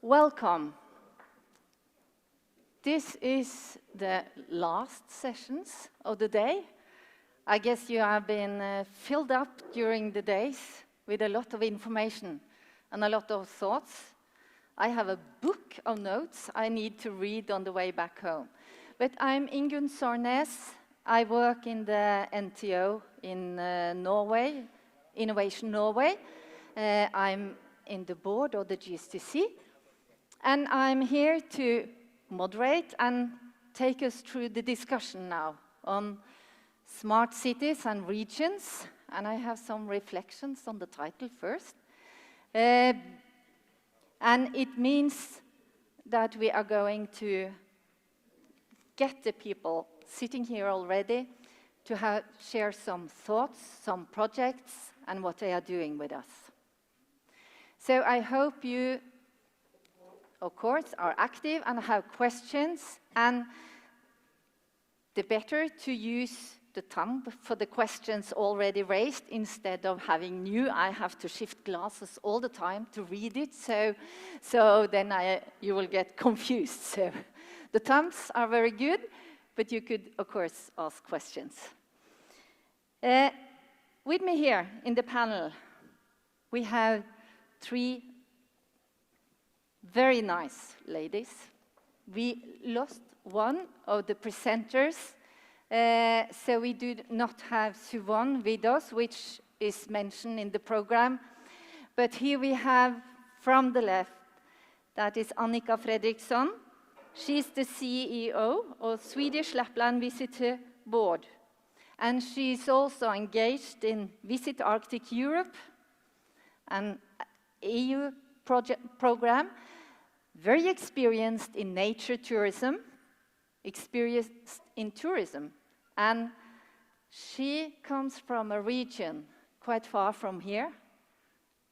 Welcome. This is the last sessions of the day. I guess you have been filled up during the days with a lot of information and a lot of thoughts. I have a book of notes I need to read on the way back home. But I'm Ingunn Sørnes. I work in the NTO in Norway, Innovation Norway. I'm in the board of the GSTC. And I'm here to moderate and take us through the discussion now on smart cities and regions. And I have some reflections on the title first. And it means that we are going to get the people sitting here already to share some thoughts, some projects, and what they are doing with us. So I hope you, of course, are active and have questions, and the better to use the thumb for the questions already raised instead of having new. I have to shift glasses all the time to read it, so then you will get confused. So the thumbs are very good, but you could, of course, ask questions. With me here in the panel, we have three very nice ladies. We lost one of the presenters, so we do not have Suvon with us, which is mentioned in the program. But here we have, from the left, that is Annika Fredriksson. She's the CEO of Swedish Lapland Visitor Board. And she's also engaged in Visit Arctic Europe, an EU program, very experienced in nature tourism, experienced in tourism. And she comes from a region quite far from here,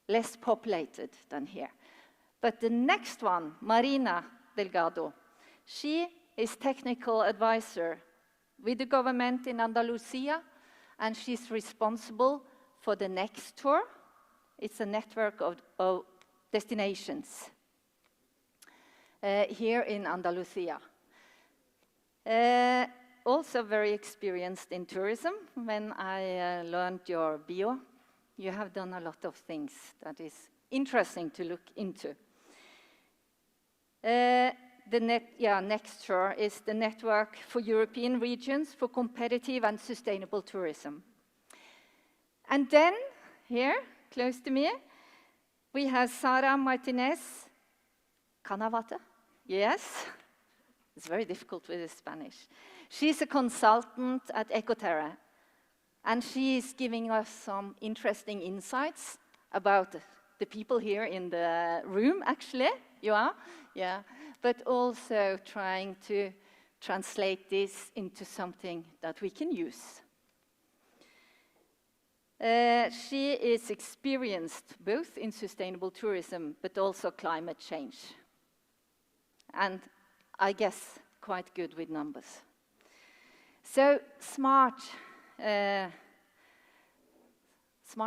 less populated than here. But the next one, Marina Delgado, she is technical advisor with the government in Andalusia, and she's responsible for the NECSTouR. It's a network of destinations here in Andalusia. Also very experienced in tourism. When I learned your bio, you have done a lot of things that is interesting to look into. NECSTouR is the Network for European Regions for Competitive and Sustainable Tourism. And then, here, close to me, we have Sara Martínez-Cañavate. Yes, it's very difficult with the Spanish. She's a consultant at ECOTERRAE, and she is giving us some interesting insights about the people here in the room, actually. You are? Yeah. But also trying to translate this into something that we can use. She is experienced both in sustainable tourism, but also climate change. And I guess quite good with numbers. So smart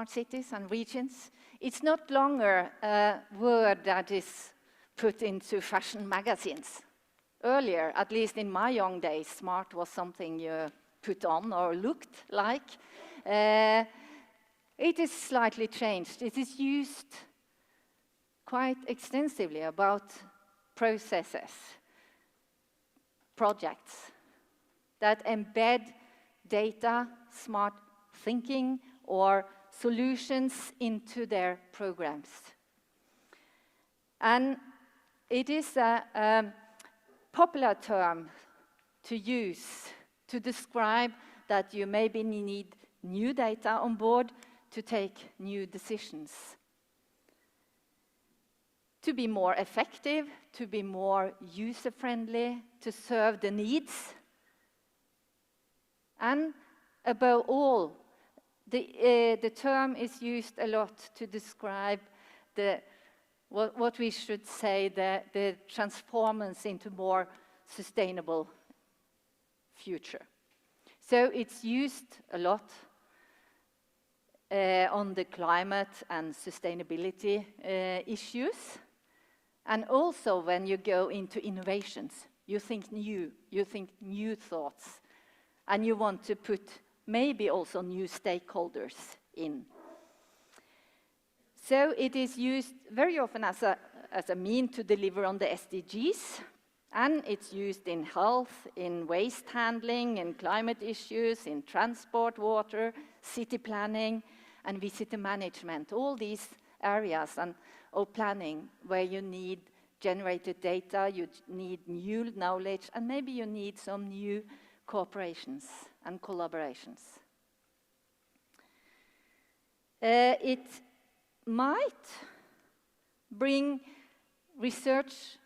cities and regions, it's not longer a word that is put into fashion magazines. Earlier, at least in my young days, smart was something you put on or looked like. It is slightly changed. It is used quite extensively about processes, projects that embed data, smart thinking, or solutions into their programs. And it is a popular term to use to describe that you maybe need new data on board to take new decisions. To be more effective, to be more user-friendly, to serve the needs. And above all, the term is used a lot to describe what we should say, the transformance into more sustainable future. So it's used a lot on the climate and sustainability issues. And also when you go into innovations, you think new thoughts, and you want to put maybe also new stakeholders in. So it is used very often as a mean to deliver on the SDGs, and it's used in health, in waste handling, in climate issues, in transport, water, city planning, and visitor management. All these areas of planning where you need generated data, you need new knowledge, and maybe you need some new cooperations and collaborations. It might bring research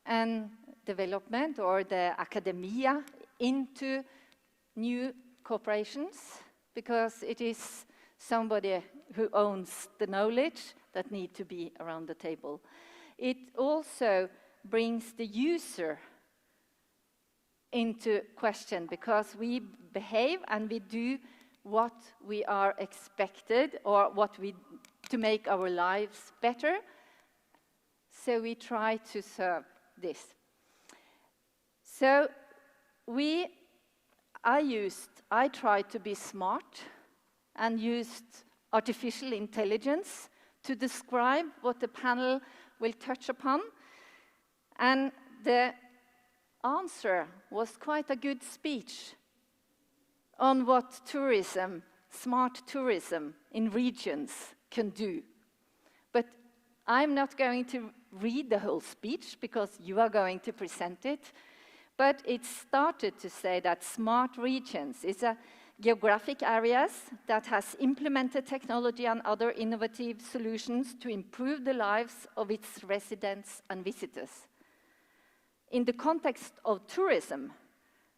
and development or the academia into new corporations, because it is somebody who owns the knowledge that need to be around the table. It also brings the user into question, because we behave and we do what we are expected or to make our lives better. So we try to serve this. So I tried to be smart and used artificial intelligence to describe what the panel will touch upon. And the answer was quite a good speech on what tourism, smart tourism in regions can do. But I'm not going to read the whole speech because you are going to present it. But it started to say that smart regions is a geographic areas that has implemented technology and other innovative solutions to improve the lives of its residents and visitors. In the context of tourism,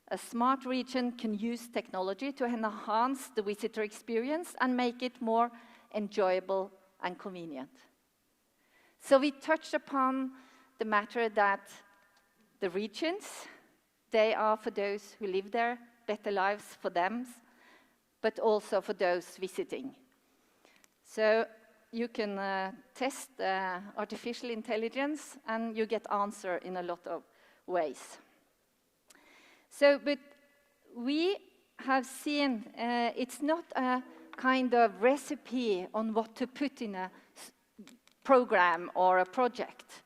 a smart region can use technology to enhance the visitor experience and make it more enjoyable and convenient. So we touched upon the matter that the regions, they are for those who live there, better lives for them, but also for those visiting. So you can test artificial intelligence and you get answer in a lot of ways. So, but we have seen it's not a kind of recipe on what to put in a program or a project.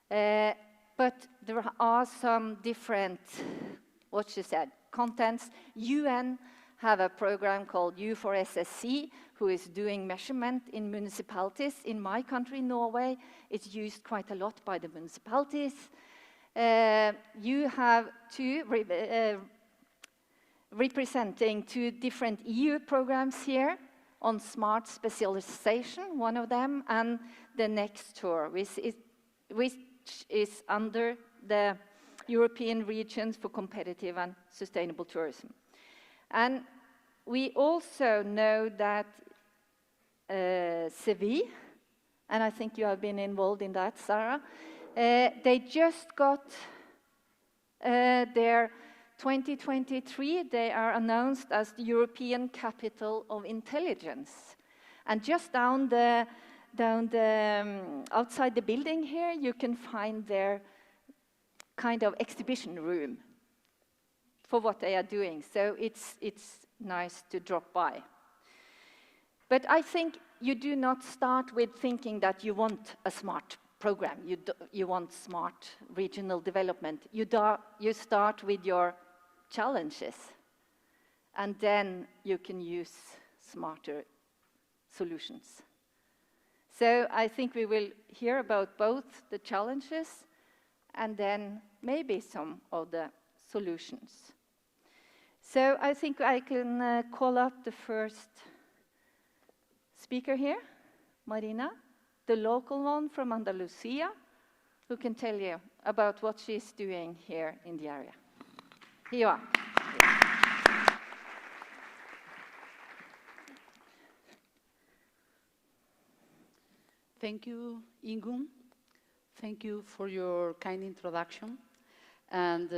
But there are some different, what she said, contents. UN have a program called U4SSC, who is doing measurement in municipalities. In my country, Norway, it's used quite a lot by the municipalities. You have two representing two different EU programs here on smart specialization, one of them, and the NECSTouR, which is under the European Regions for Competitive and Sustainable Tourism. And we also know that Sevilla, and I think you have been involved in that, Sara, they just got their 2023, they are announced as the European Capital of Intelligence. And just outside the building here, you can find their kind of exhibition room for what they are doing. So it's nice to drop by. But I think you do not start with thinking that you want a smart program. You want smart regional development. You start with your challenges, and then you can use smarter solutions. So I think we will hear about both the challenges and then maybe some of the solutions. So I think I can call up the first speaker here, Marina, the local one from Andalusia, who can tell you about what she's doing here in the area. Here you are. Thank you, Ingunn. Thank you for your kind introduction. And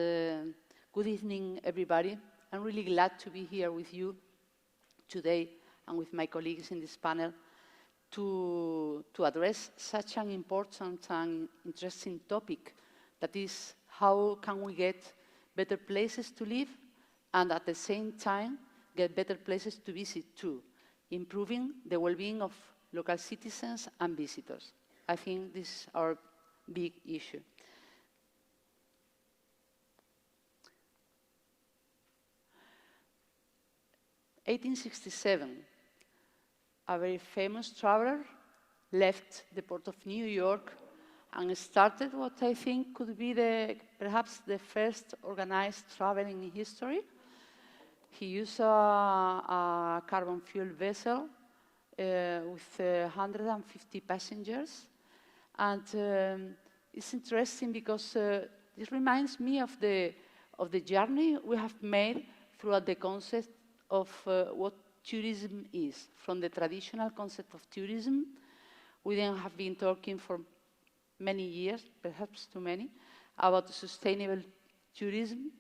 good evening, everybody. I'm really glad to be here with you today and with my colleagues in this panel to address such an important and interesting topic, that is, how can we get better places to live and at the same time get better places to visit too, improving the well-being of local citizens and visitors. I think this is our big issue. In 1867, a very famous traveler left the port of New York and started what I think could be perhaps the first organized travel in history. He used a carbon fuel vessel with 150 passengers. And it's interesting because this reminds me of the journey we have made throughout the concept of what tourism is. From the traditional concept of tourism, we then have been talking for many years, perhaps too many, about sustainable tourism.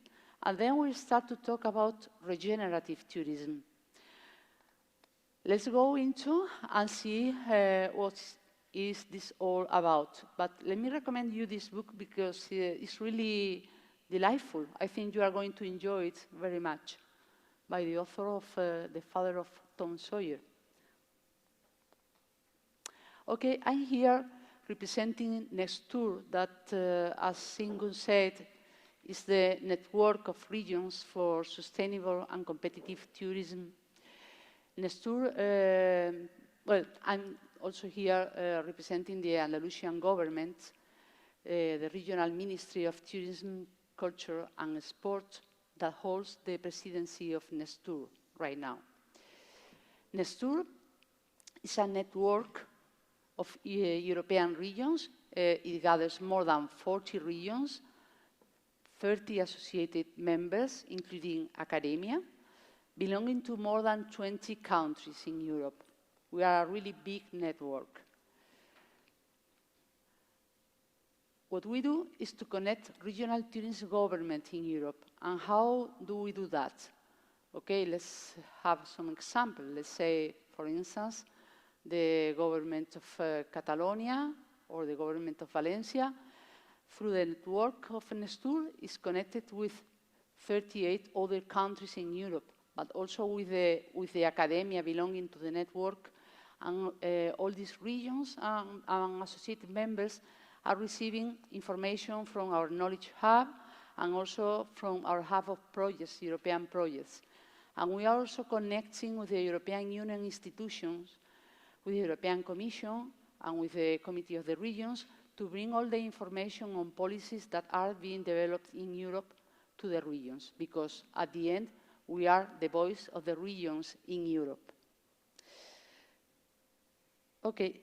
And then we start to talk about regenerative tourism. Let's go into and see what is this all about. But let me recommend you this book because it's really delightful. I think you are going to enjoy it very much, by the author of the father of Tom Sawyer. Okay, I'm here representing NECSTouR, that, as Ingunn said, is the network of regions for sustainable and competitive tourism. NECSTouR, well, I'm also here representing the Andalusian government, the Regional Ministry of Tourism, Culture and Sport, that holds the presidency of NECSTouR right now. NECSTouR is a network of European regions. It gathers more than 40 regions, 30 associated members, including academia, belonging to more than 20 countries in Europe. We are a really big network. What we do is to connect regional tourism government in Europe. And how do we do that? Okay, let's have some example. Let's say, for instance, the government of Catalonia or the government of Valencia, through the network of NECSTouR, is connected with 38 other countries in Europe, but also with the academia belonging to the network. And all these regions and associated members are receiving information from our knowledge hub and also from our hub of projects, European projects. And we are also connecting with the European Union institutions, with the European Commission and with the Committee of the Regions, to bring all the information on policies that are being developed in Europe to the regions, because at the end, we are the voice of the regions in Europe. Okay,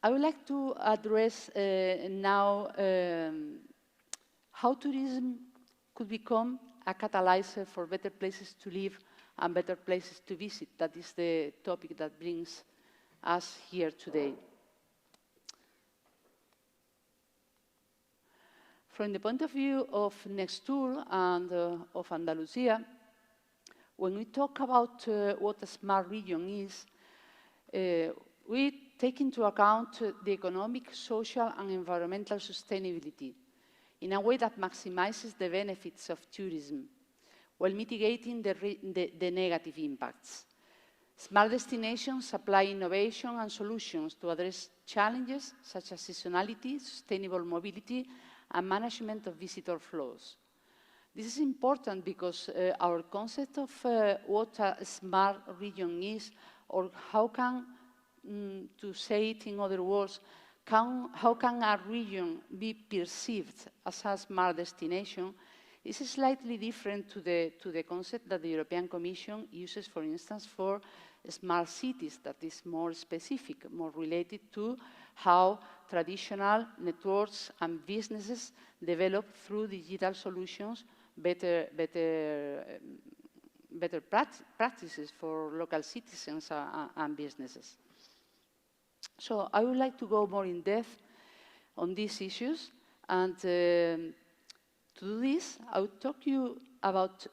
I would like to address now how tourism could become a catalyzer for better places to live and better places to visit. That is the topic that brings us here today. From the point of view of NECSTouR and of Andalusia, when we talk about what a smart region is, we take into account the economic, social, and environmental sustainability in a way that maximizes the benefits of tourism while mitigating the negative impacts. Smart destinations supply innovation and solutions to address challenges such as seasonality, sustainable mobility, and management of visitor flows. This is important because our concept of what a smart region is, or how can, to say it in other words, how can a region be perceived as a smart destination, is slightly different to the concept that the European Commission uses, for instance, for smart cities, that is more specific, more related to how traditional networks and businesses develop through digital solutions better practices for local citizens and businesses. So I would like to go more in depth on these issues, and to do this, I would talk you about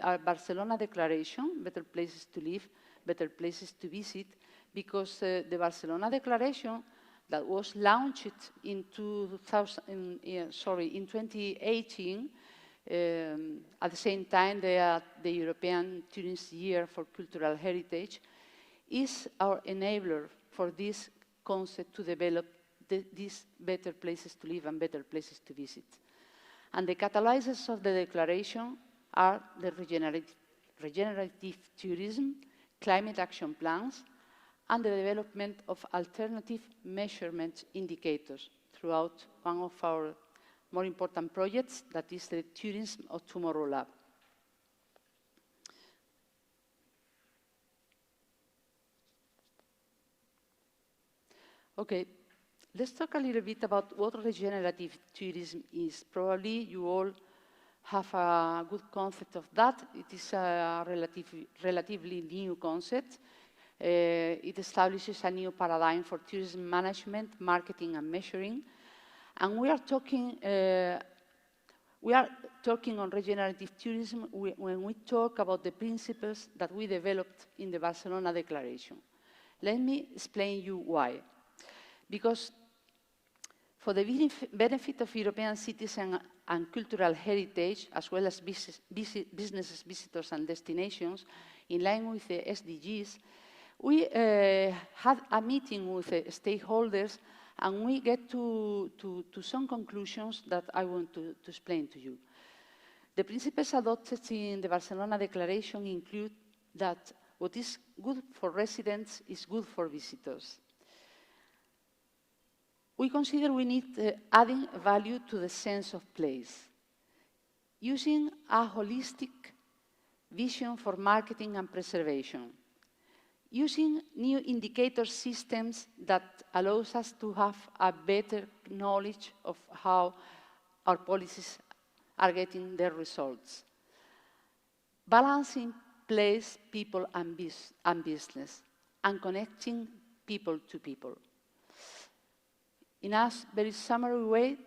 our Barcelona Declaration, Better Places to Live, Better Places to Visit, because the Barcelona Declaration that was launched in 2018, at the same time the European Tourism Year for Cultural Heritage, is our enabler for this concept to develop these better places to live and better places to visit. And the catalyzers of the declaration are the regenerative tourism, climate action plans, and the development of alternative measurement indicators throughout one of our more important projects, that is the Tourism of Tomorrow Lab. Okay, let's talk a little bit about what regenerative tourism is. Probably you all have a good concept of that. It is a relatively new concept. It establishes a new paradigm for tourism management, marketing, and measuring. And we are talking on regenerative tourism when we talk about the principles that we developed in the Barcelona Declaration. Let me explain you why. Because for the benefit of European citizens and cultural heritage, as well as businesses, visitors, and destinations, in line with the SDGs, we had a meeting with the stakeholders, and we get to some conclusions that I want to explain to you. The principles adopted in the Barcelona Declaration include that what is good for residents is good for visitors. We consider we need adding value to the sense of place, using a holistic vision for marketing and preservation, using new indicator systems that allows us to have a better knowledge of how our policies are getting their results, balancing place, people, and business, and connecting people to people. In a very summary way,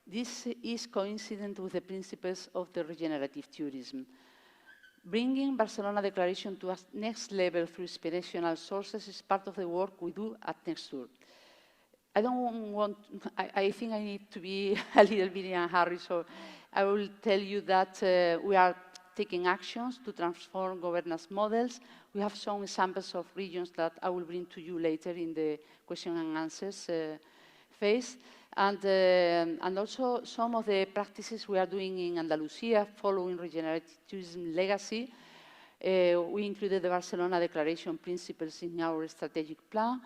this is coincident with the principles of the regenerative tourism. Bringing Barcelona Declaration to a next level through inspirational sources is part of the work we do at NECSTouR. I think I need to be a little bit in a hurry, so I will tell you that we are taking actions to transform governance models. We have some examples of regions that I will bring to you later in the question and answers phase. And also some of the practices we are doing in Andalusia following regenerative tourism legacy. We included the Barcelona Declaration principles in our strategic plan.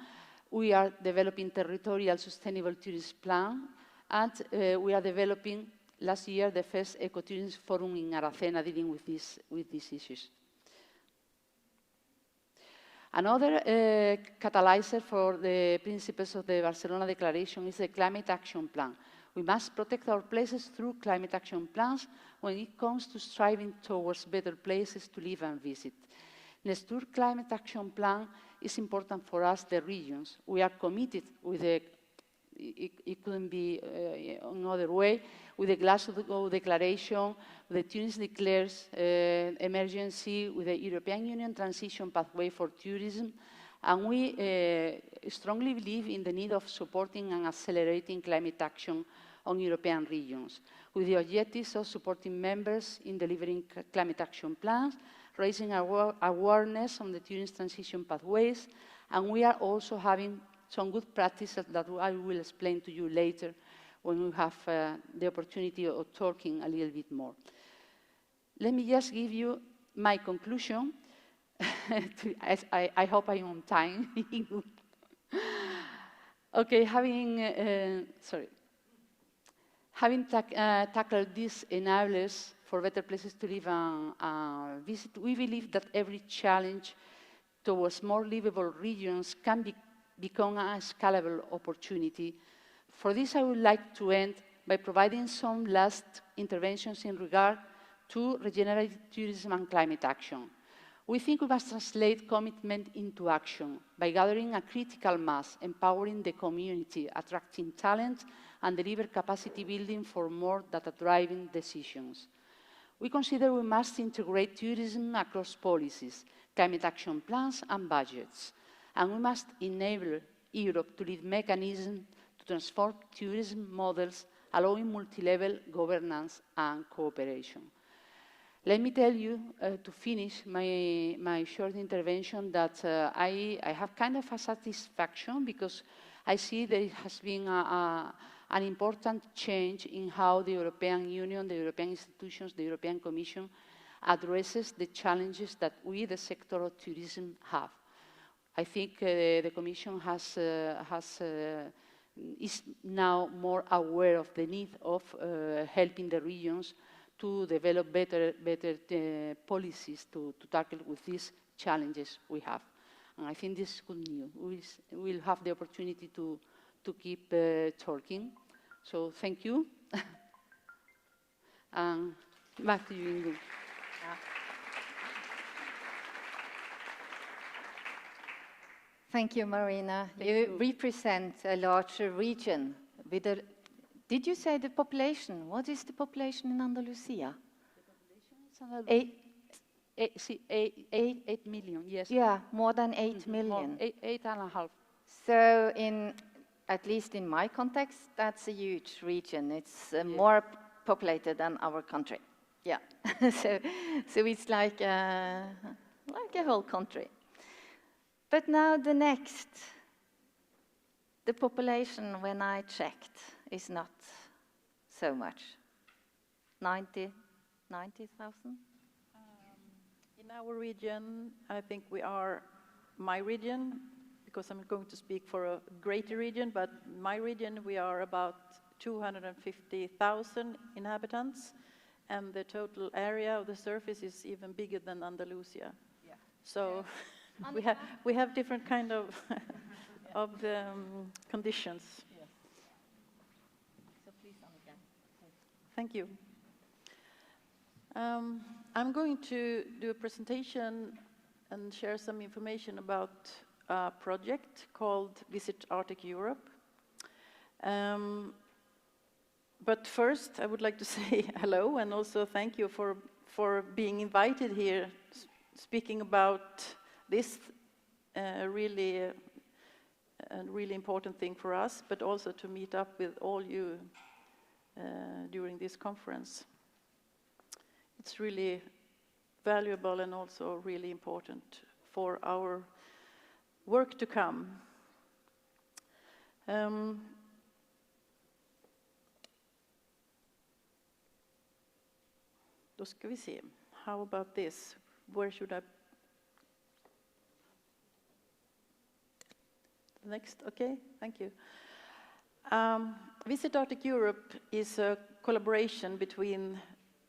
We are developing territorial sustainable tourism plan, and we are developing last year the first ecotourism forum in Aracena dealing with these issues. Another catalyzer for the principles of the Barcelona Declaration is the climate action plan. We must protect our places through climate action plans when it comes to striving towards better places to live and visit. NECSTouR climate action plan is important for us, the regions. We are committed with the, it couldn't be another way, with the Glasgow Declaration, the Tunis declares emergency, with the European Union transition pathway for tourism, and we strongly believe in the need of supporting and accelerating climate action on European regions, with the objectives of supporting members in delivering climate action plans, raising awareness on the tourism transition pathways, and we are also having some good practices that I will explain to you later when we have the opportunity of talking a little bit more. Let me just give you my conclusion. I hope I'm on time. Okay, having tackled these enablers for better places to live and visit, we believe that every challenge towards more livable regions can become a scalable opportunity. For this, I would like to end by providing some last interventions in regard to regenerative tourism and climate action. We think we must translate commitment into action by gathering a critical mass, empowering the community, attracting talent, and deliver capacity building for more data-driven decisions. We consider we must integrate tourism across policies, climate action plans and budgets, and we must enable Europe to lead mechanisms to transform tourism models, allowing multi-level governance and cooperation. Let me tell you, to finish my short intervention, that I have kind of a satisfaction because I see there has been an important change in how the European Union, the European institutions, the European Commission addresses the challenges that we, the sector of tourism, have. I think the Commission is now more aware of the need of helping the regions to develop better policies to tackle with these challenges we have. And I think this is good news. We will have the opportunity to keep talking. So thank you. And back to you, Ingunn. Thank you, Marina. You represent a larger region with a... Did you say the population? What is the population in Andalusia? The population is 8 million, yes. Yeah, more than 8 million. 8.5. So at least in my context, that's a huge region. It's more populated than our country. Yeah, so it's like a whole country. But now the population, when I checked, is not so much. 90,000? In our region, I think my region, because I'm going to speak for a greater region, but my region, we are about 250,000 inhabitants, and the total area of the surface is even bigger than Andalusia. Yeah. So we have different kind of conditions. Yes. So please, Annika. Thank you. I'm going to do a presentation and share some information about a project called Visit Arctic Europe. But first, I would like to say hello and also thank you for being invited here, speaking about this really important thing for us, but also to meet up with all you during this conference. It's really valuable and also really important for our work to come. Då ska vi se. How about this? Where should I? Next, okay, thank you. Visit Arctic Europe is a collaboration between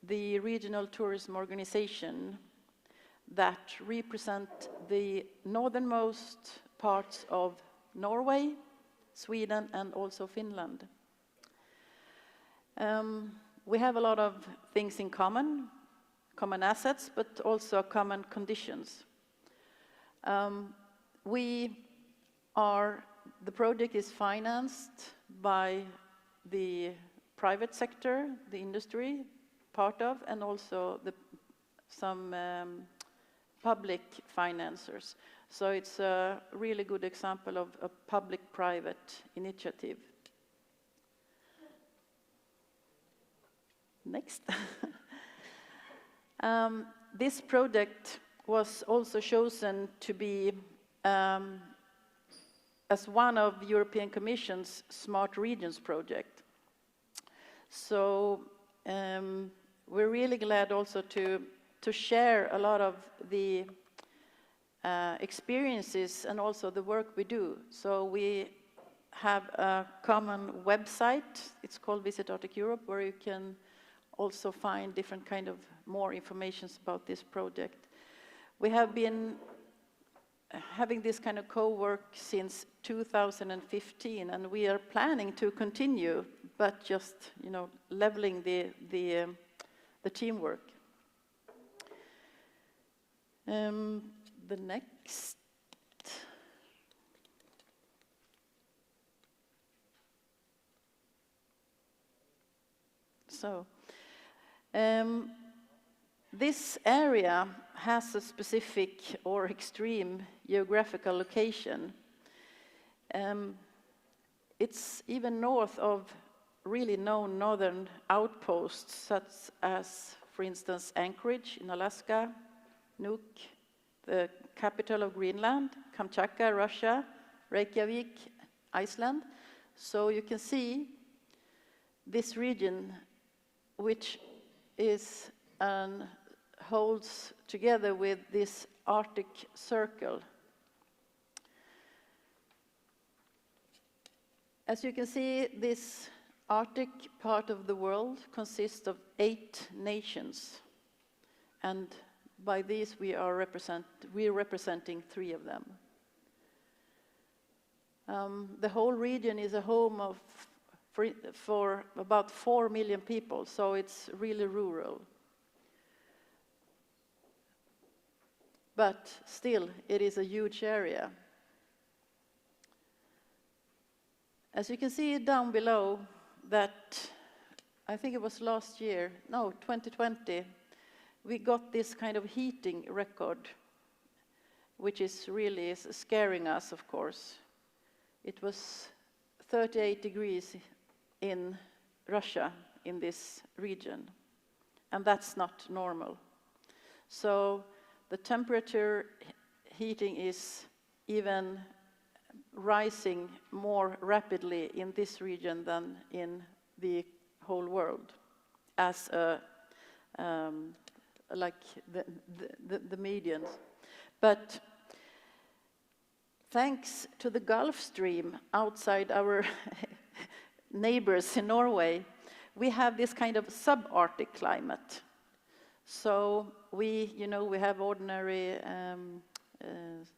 the regional tourism organization that represent the northernmost parts of Norway, Sweden, and also Finland. We have a lot of things in common assets, but also common conditions. The project is financed by the private sector, the industry part of, and also some public financiers. So it's a really good example of a public-private initiative. Next. This project was also chosen to be as one of the European Commission's Smart Regions project. So we're really glad also to share a lot of the experiences and also the work we do. So we have a common website. It's called Visit Arctic Europe, where you can also find different kind of more information about this project. We have been having this kind of co-work since 2015, and we are planning to continue, but just leveling the teamwork. The next. So, This area has a specific or extreme geographical location. It's even north of really known northern outposts, such as, for instance, Anchorage in Alaska, Nuuk, the capital of Greenland, Kamchatka, Russia, Reykjavik, Iceland. So you can see this region, which is holds together with this Arctic Circle. As you can see, this Arctic part of the world consists of 8 nations, and by these we're representing 3 of them. The whole region is a home for about 4 million people, so it's really rural. But still, it is a huge area. As you can see down below, that I think it was last year, no, 2020, we got this kind of heating record, which is really scaring us, of course. It was 38 degrees in Russia, in this region, and that's not normal. So the temperature heating is even rising more rapidly in this region than in the whole world, as like the median. But thanks to the Gulf Stream outside our neighbors in Norway, we have this kind of subarctic climate. So we have ordinary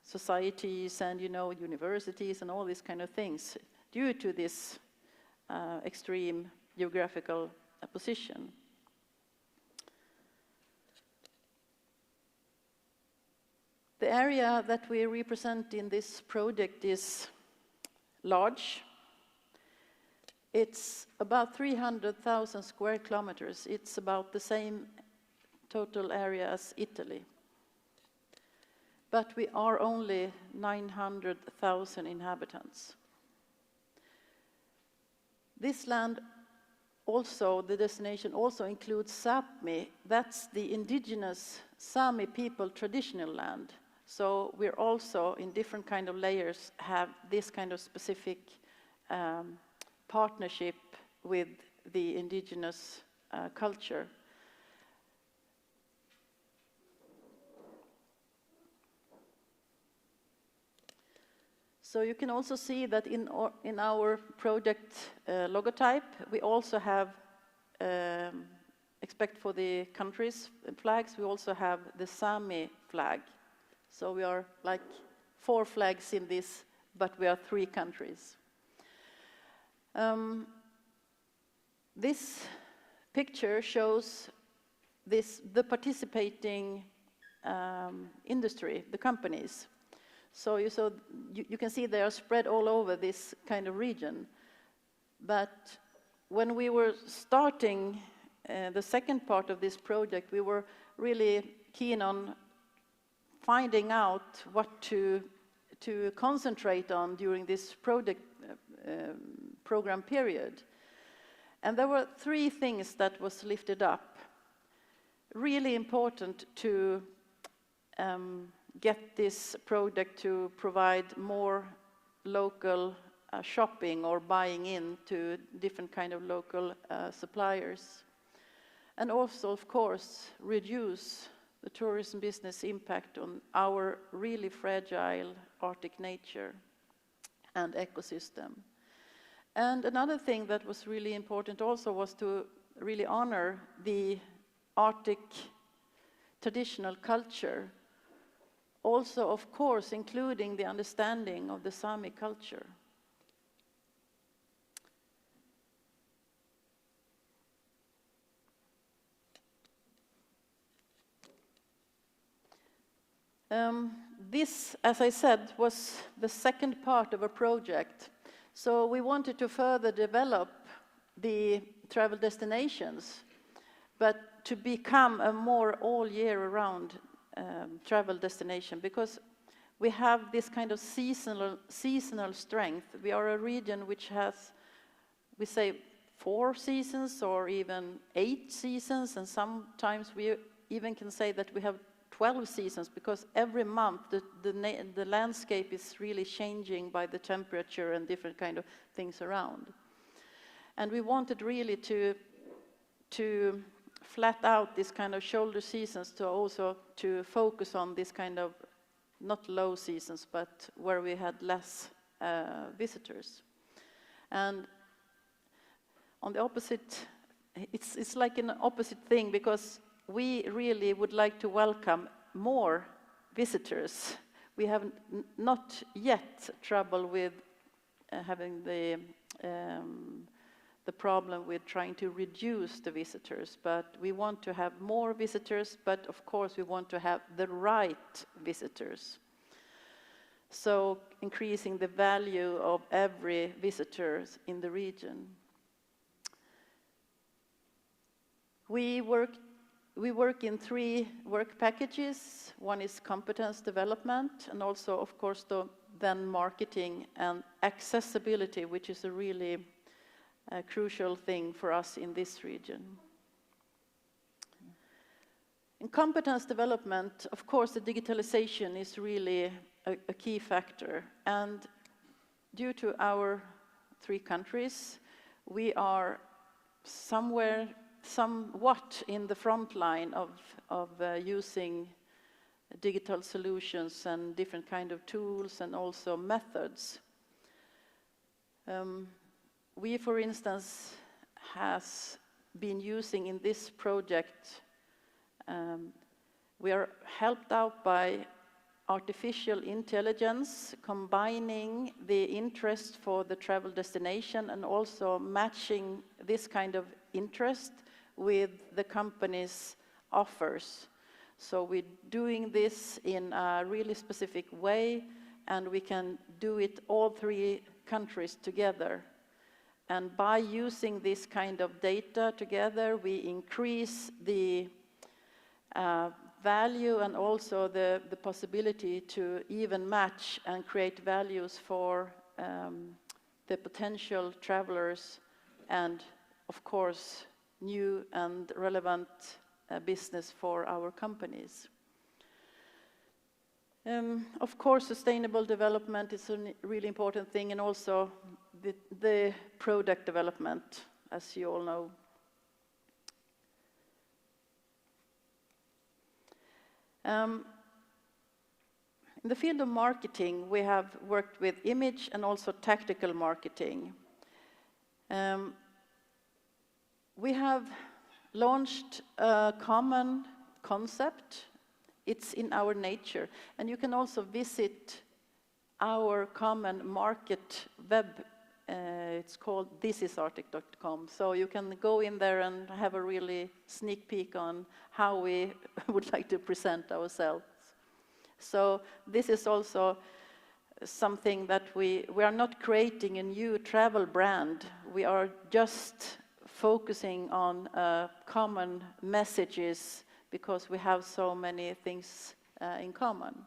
societies and, universities and all these kind of things due to this extreme geographical position. The area that we represent in this project is large. It's about 300,000 square kilometers. It's about the same total area as Italy. But we are only 900,000 inhabitants. This land also, the destination also includes Sápmi. That's the indigenous Sami people traditional land. So we're also, in different kind of layers, have this kind of specific partnership with the indigenous culture. So you can also see that in our project logotype, we also have, except for the countries' flags, we also have the Sami flag. So we are like 4 flags in this, but we are 3 countries. This picture shows the participating industry, the companies. So you can see they are spread all over this kind of region. But when we were starting the second part of this project, we were really keen on finding out what to concentrate on during this program period. And there were 3 things that was lifted up. Really important to get this project to provide more local shopping or buying into different kind of local suppliers. And also, of course, reduce the tourism business impact on our really fragile Arctic nature and ecosystem. And another thing that was really important also was to really honor the Arctic traditional culture. Also, of course, including the understanding of the Sami culture. This, as I said, was the second part of a project. So we wanted to further develop the travel destinations, but to become a more all year round travel destination, because we have this kind of seasonal strength. We are a region which has, we say, 4 seasons or even 8 seasons, and sometimes we even can say that we have 12 seasons, because every month the landscape is really changing by the temperature and different kind of things around. And we wanted really to flat out this kind of shoulder seasons, to also to focus on this kind of not low seasons, but where we had less visitors. And on the opposite, it's like an opposite thing, because we really would like to welcome more visitors. We have not yet trouble with having the problem with trying to reduce the visitors, but we want to have more visitors, but of course we want to have the right visitors. So increasing the value of every visitor in the region. We work in 3 work packages. One is competence development, and also, of course, then marketing and accessibility, which is a really crucial thing for us in this region. In competence development, of course, the digitalization is really a key factor. And due to our 3 countries, we are somewhat in the front line of using digital solutions and different kind of tools and also methods. We, for instance, has been using in this project, we are helped out by artificial intelligence, combining the interest for the travel destination and also matching this kind of interest with the company's offers. So we're doing this in a really specific way, and we can do it all 3 countries together. And by using this kind of data together, we increase the value and also the possibility to even match and create values for the potential travelers and, of course, new and relevant business for our companies. Of course, sustainable development is a really important thing, and also the product development, as you all know. In the field of marketing, we have worked with image and also tactical marketing. We have launched a common concept. It's in our nature, and you can also visit our common market web. It's called thisisarctic.com, so you can go in there and have a really sneak peek on how we would like to present ourselves. So this is also something that we are not creating a new travel brand. We are just focusing on common messages, because we have so many things in common.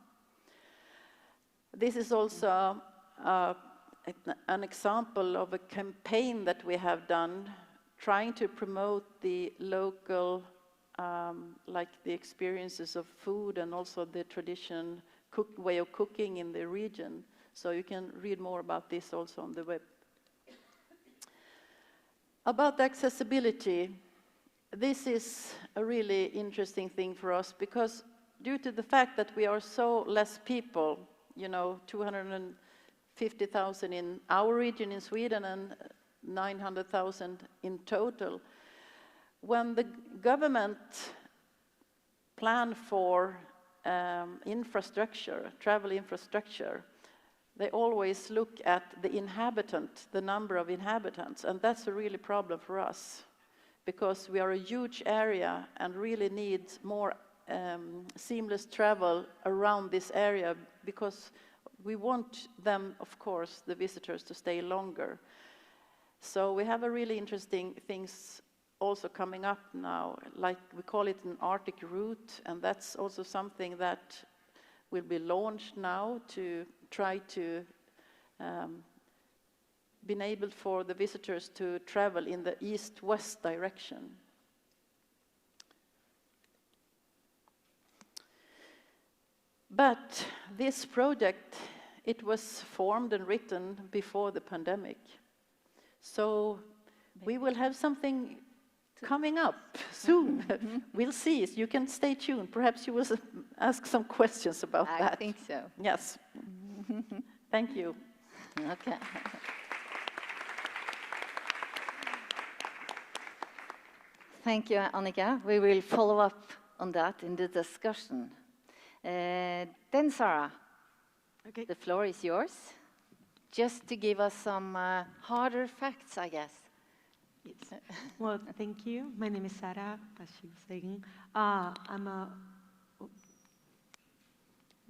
This is also an example of a campaign that we have done, trying to promote the local, like the experiences of food and also the way of cooking in the region. So you can read more about this also on the web. About accessibility, this is a really interesting thing for us, because due to the fact that we are so less people, 250,000 in our region in Sweden and 900,000 in total, when the government plan for infrastructure, travel infrastructure, they always look at the number of inhabitants, and that's a really problem for us, because we are a huge area and really need more seamless travel around this area, because we want them, of course, the visitors, to stay longer. So we have a really interesting things also coming up now, like we call it an Arctic route, and that's also something that will be launched now to try to be enabled for the visitors to travel in the east-west direction. But this project, it was formed and written before the pandemic. So we will have something coming up soon. We'll see. You can stay tuned. Perhaps you will ask some questions about that. I think so. Yes. Thank you. Okay. Thank you, Annika. We will follow up on that in the discussion. Then, Sara, Okay. the floor is yours. Just to give us some harder facts, I guess. Yes. Well, thank you. My name is Sara, as she was saying. I'm a... Oh.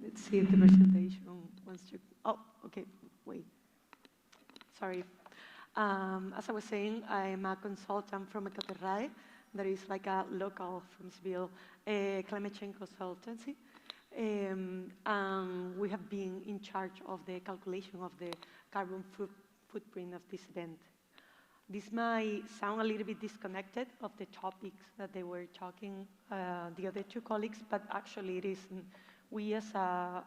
Let's see if the presentation wants to... Oh, okay, wait. Sorry. As I was saying, I'm a consultant from ECOTERRAE. That is like a local, from Seville, climate change consultancy. And we have been in charge of the calculation of the carbon footprint of this event. This might sound a little bit disconnected of the topics that they were talking, the other two colleagues, but actually it isn't. We as a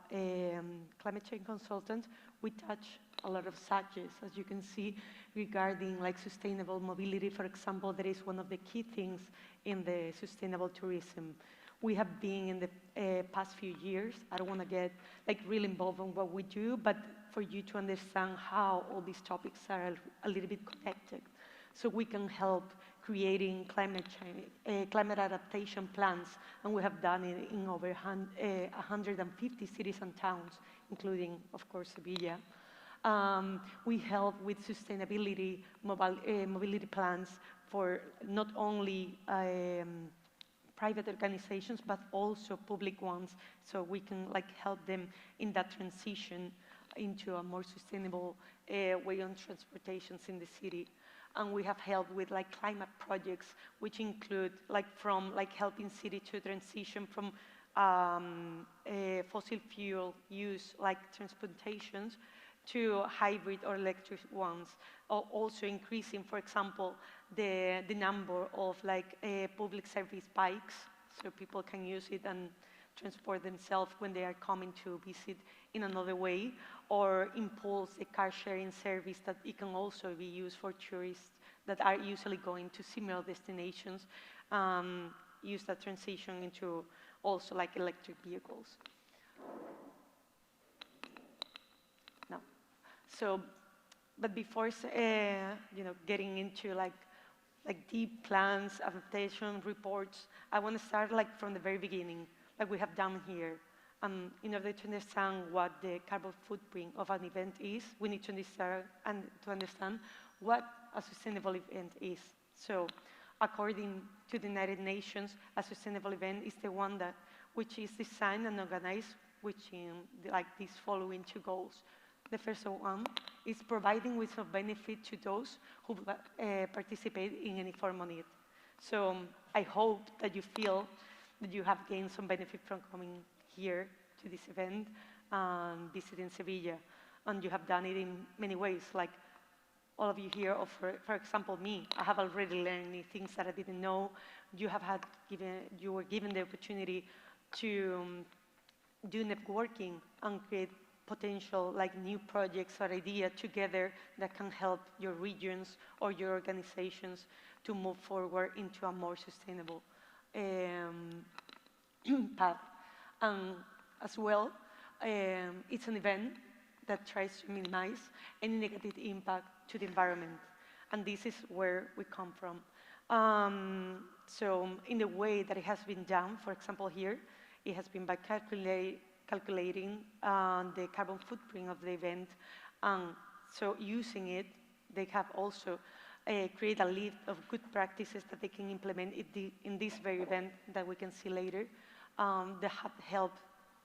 climate change consultant, we touch a lot of subjects, as you can see, regarding like sustainable mobility, for example. That is one of the key things in the sustainable tourism. We have been in the past few years, I don't want to get like really involved in what we do, but for you to understand how all these topics are a little bit connected, so we can help creating climate change, climate adaptation plans, and we have done it in over 150 cities and towns, including, of course, Sevilla. We help with sustainability mobility plans for not only private organizations, but also public ones, so we can like help them in that transition into a more sustainable way on transportations in the city. And we have helped with like climate projects, which include like from like helping city to transition from fossil fuel use like transportations to hybrid or electric ones, also increasing, for example, the number of like public service bikes, so people can use it and transport themselves when they are coming to visit in another way, or impulse a car sharing service that it can also be used for tourists that are usually going to similar destinations, use that transition into also like electric vehicles. So, but before you know, getting into like deep plans, adaptation reports, I want to start like from the very beginning, like we have done here. In order to understand what the carbon footprint of an event is, we need to understand what a sustainable event is. So, according to the United Nations, a sustainable event is the one that which is designed and organized, which in like these following two goals. The first one is providing with some benefit to those who participate in any form of it. So I hope that you feel that you have gained some benefit from coming here to this event and visiting Sevilla. And you have done it in many ways, like all of you here, or for example, me. I have already learned many things that I didn't know. You were given the opportunity to do networking and create potential like new projects or ideas together that can help your regions or your organizations to move forward into a more sustainable path. And as well, it's an event that tries to minimize any negative impact to the environment. And this is where we come from. So in the way that it has been done, for example here, it has been by calculating the carbon footprint of the event. So using it, they have also created a list of good practices that they can implement in this very event that we can see later, that have helped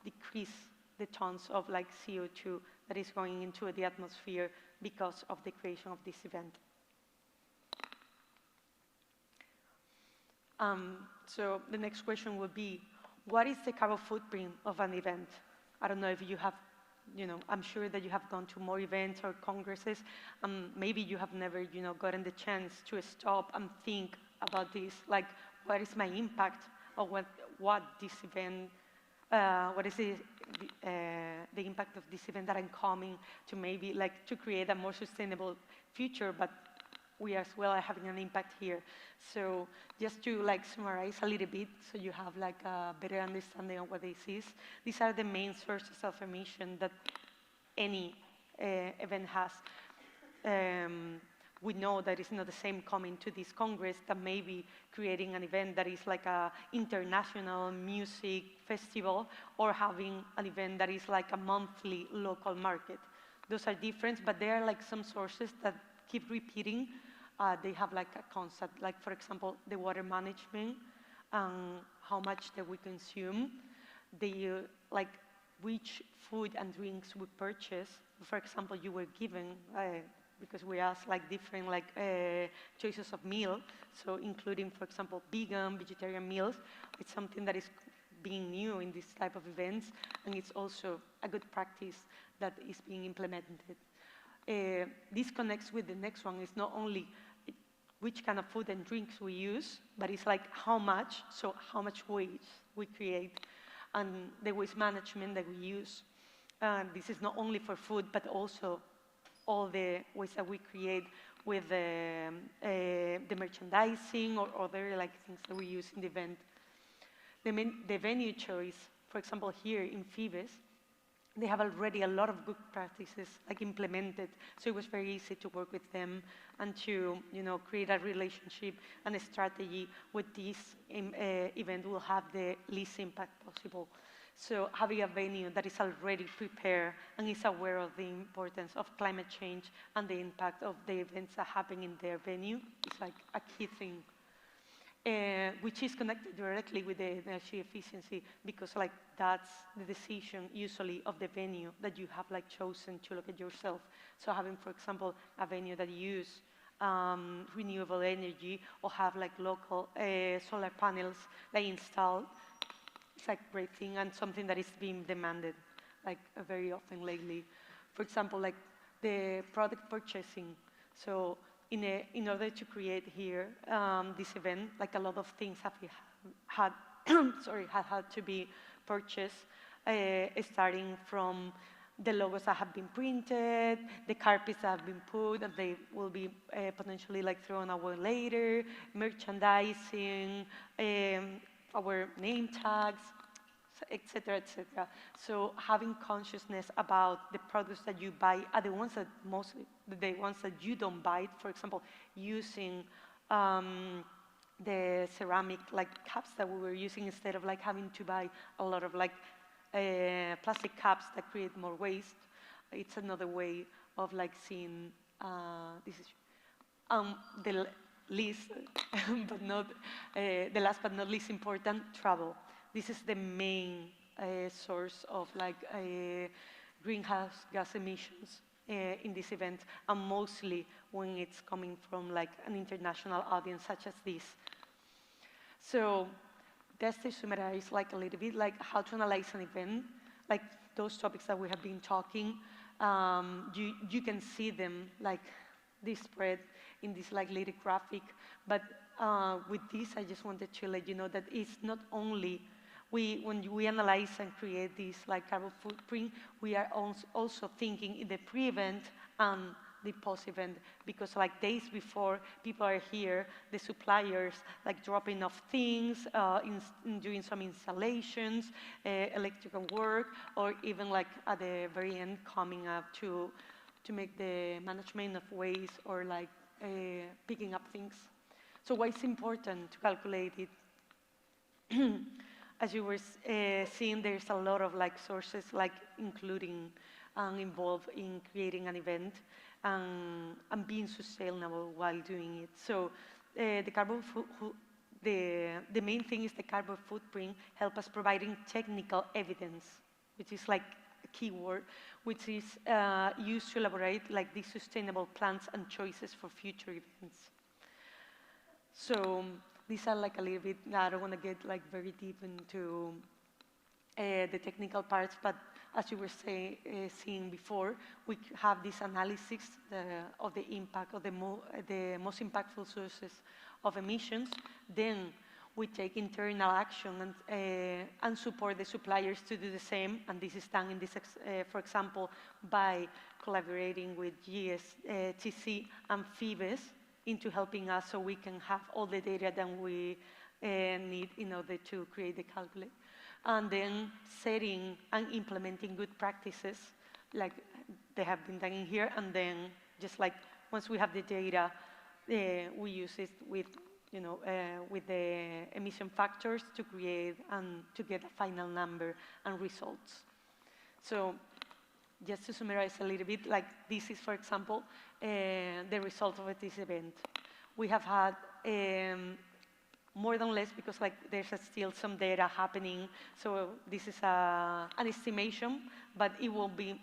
decrease the tons of like CO2 that is going into the atmosphere because of the creation of this event. So the next question would be, what is the carbon footprint of an event? I don't know if you have, I'm sure that you have gone to more events or congresses. Maybe you have never, gotten the chance to stop and think about this, like, what is my impact, or what this event, what is the impact of this event that I'm coming to, maybe like to create a more sustainable future, but we as well are having an impact here. So just to like summarize a little bit, so you have like a better understanding of what this is. These are the main sources of emission that any event has. We know that it's not the same coming to this Congress that maybe creating an event that is like a international music festival, or having an event that is like a monthly local market. Those are different, but there are like some sources that keep repeating. They have like a concept, like for example, the water management, how much that we consume, like which food and drinks we purchase. For example, you were given, because we asked like different like choices of meal, so including, for example, vegan, vegetarian meals. It's something that is being new in this type of events, and it's also a good practice that is being implemented. This connects with the next one. It's not only which kind of food and drinks we use, but it's like how much waste we create, and the waste management that we use. This is not only for food, but also all the waste that we create with the merchandising or other like things that we use in the event. The venue choice, for example, here in Phoebus, they have already a lot of good practices like implemented, so it was very easy to work with them and to create a relationship and a strategy with this event will have the least impact possible. So having a venue that is already prepared and is aware of the importance of climate change and the impact of the events that happen in their venue is like a key thing. Which is connected directly with the energy efficiency, because like that's the decision usually of the venue that you have like chosen to look at yourself. So having, for example, a venue that use renewable energy or have like local solar panels like installed, it's like a great thing and something that is being demanded like very often lately. For example, like the product purchasing. So in order to create here this event, like a lot of things have had to be purchased, starting from the logos that have been printed, the carpets that have been put, and they will be potentially like thrown away later, merchandising, our name tags, etc., etc. So having consciousness about the products that you buy are the ones that you don't buy. For example, using the ceramic like cups that we were using instead of like having to buy a lot of like plastic cups that create more waste. It's another way of like seeing this is the least, but not the last but not least important, travel. This is the main source of like greenhouse gas emissions in this event, and mostly when it's coming from like an international audience such as this. So just to summarize like a little bit, like how to analyze an event, like those topics that we have been talking, you can see them like this spread in this like little graphic, but with this I just wanted to let you know that it's not only when we analyze and create this like carbon footprint, we are also thinking in the pre-event and the post-event, because like days before people are here, the suppliers like dropping off things, doing some installations, electrical work, or even like at the very end coming up to make the management of waste or like picking up things. So why it's important to calculate it? As you were seeing, there's a lot of like sources like including involved in creating an event and being sustainable while doing it. So the main thing is the carbon footprint help us providing technical evidence, which is like a key word, which is used to elaborate like these sustainable plans and choices for future events. So these are like a little bit, I don't want to get like very deep into the technical parts, but as you were seeing before, we have this analysis of the impact of the most impactful sources of emissions. Then we take internal action and support the suppliers to do the same. And this is done in this, for example, by collaborating with GSTC and Phoebus into helping us so we can have all the data that we need in order to create the calculate. And then setting and implementing good practices like they have been done in here. And then just like once we have the data, we use it with, with the emission factors to create and to get a final number and results. So just to summarize a little bit, like this is, for example, the result of this event. We have had more than less because like there's still some data happening. So this is an estimation, but it won't be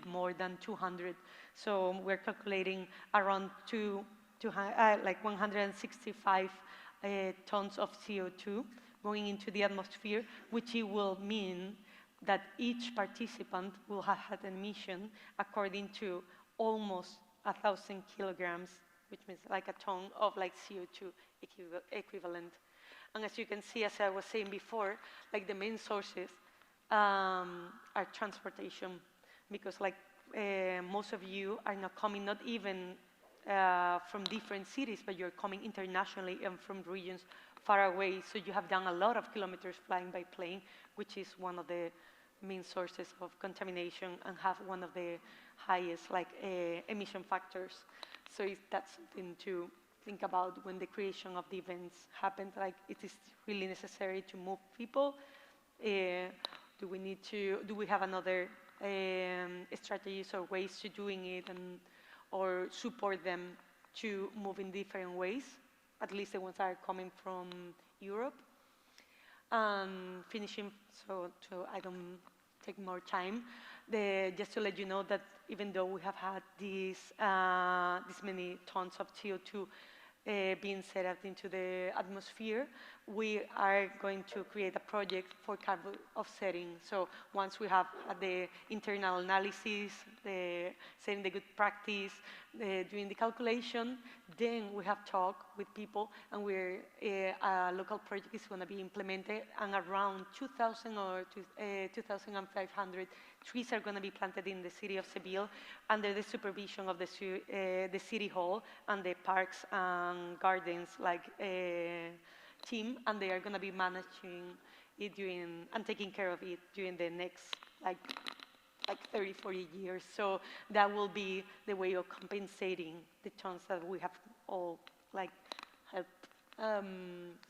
more than 200. So we're calculating around 165 tons of CO2 going into the atmosphere, which it will mean that each participant will have had an emission according to almost 1,000 kilograms, which means like a ton of like CO2 equivalent. And as you can see, as I was saying before, like the main sources are transportation, because like most of you are not coming, not even from different cities, but you're coming internationally and from regions far away. So you have done a lot of kilometers flying by plane, which is one of the main sources of contamination and have one of the highest like emission factors. So that's something to think about when the creation of the events happens. Like it is really necessary to move people. Do we have another strategies or ways to doing it, or support them to move in different ways, at least the ones that are coming from Europe? Finishing, so I don't take more time, just to let you know that even though we have had this many tons of CO2 being set up into the atmosphere, we are going to create a project for carbon offsetting. So once we have the internal analysis, setting the good practice, doing the calculation, then we have talk with people, and a local project is going to be implemented, and around 2,000 or 2,500 trees are going to be planted in the city of Seville under the supervision of the city hall and the parks and gardens team, and they are going to be managing it and taking care of it during the next like 30, 40 years. So that will be the way of compensating the tons that we have all helped.